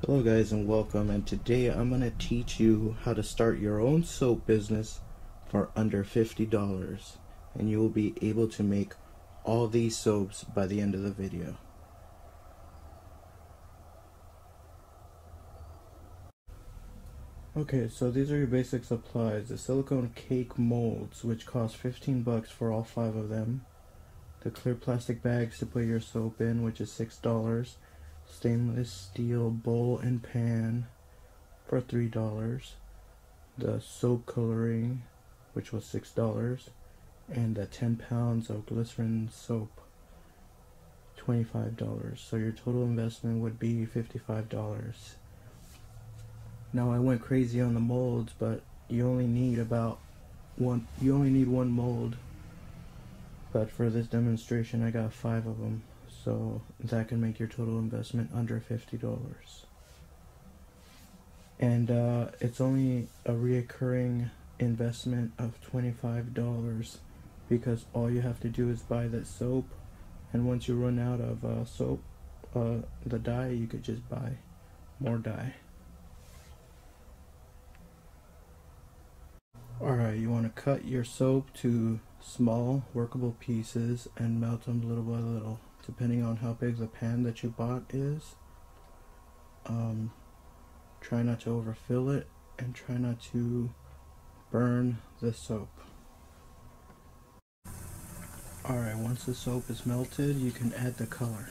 Hello guys and welcome, and today I'm going to teach you how to start your own soap business for under $50, and you will be able to make all these soaps by the end of the video. Okay, so these are your basic supplies. The silicone cake molds, which cost 15 bucks for all 5 of them. The clear plastic bags to put your soap in, which is $6. Stainless steel bowl and pan for $3. The soap coloring, which was $6, and the 10 pounds of glycerin soap, $25. So your total investment would be $55. Now I went crazy on the molds, but you only need one mold. But for this demonstration I got 5 of them, so that can make your total investment under $50. And it's only a reoccurring investment of $25, because all you have to do is buy that soap, and once you run out of soap, the dye, you could just buy more dye. Alright, you want to cut your soap to small workable pieces and melt them little by little, depending on how big the pan that you bought is. Try not to overfill it, and try not to burn the soap. Alright, once the soap is melted, you can add the color.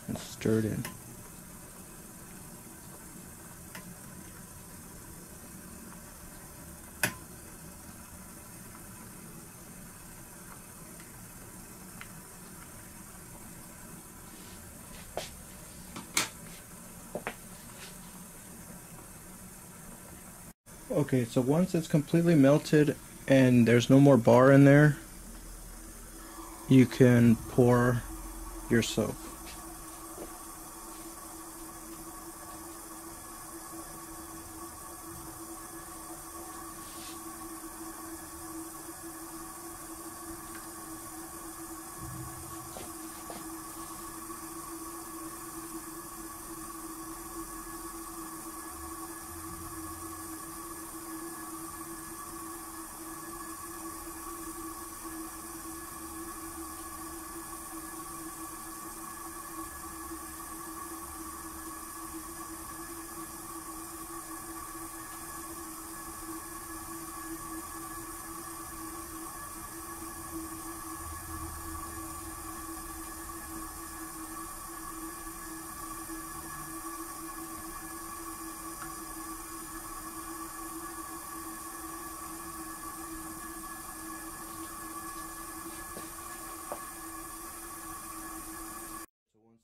And stir it in. Okay, so once it's completely melted and there's no more bar in there, you can pour your soap.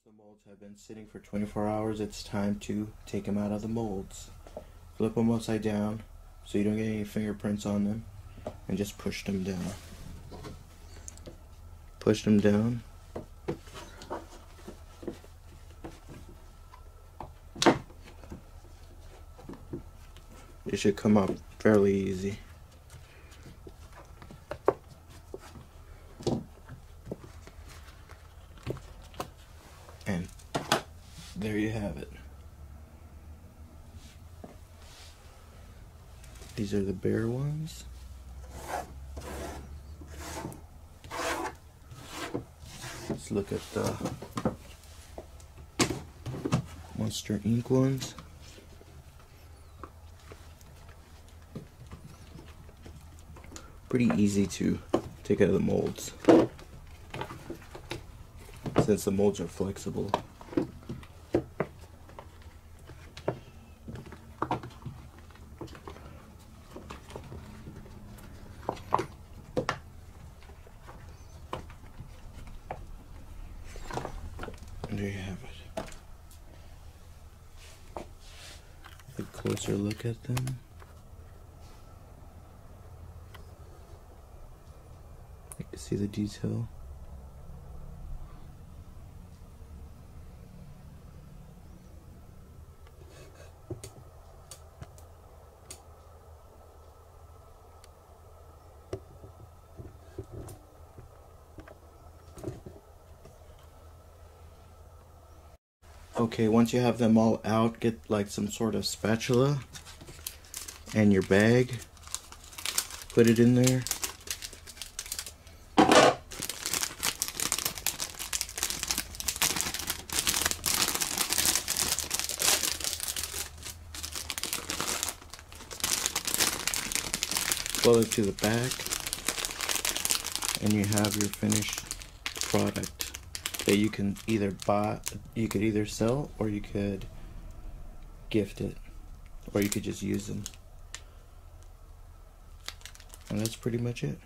The molds have been sitting for 24 hours, it's time to take them out of the molds. Flip them upside down so you don't get any fingerprints on them, and just push them down. Push them down. It should come up fairly easy. And there you have it. These are the bare ones. Let's look at the Monster Ink ones. Pretty easy to take out of the molds, since the molds are flexible. And there you have it. A closer look at them. You can see the detail. Okay, once you have them all out, get like some sort of spatula and your bag. Put it in there. Pull it to the back, and you have your finished product that you can either buy, you could either sell, or you could gift it, or you could just use them. And that's pretty much it.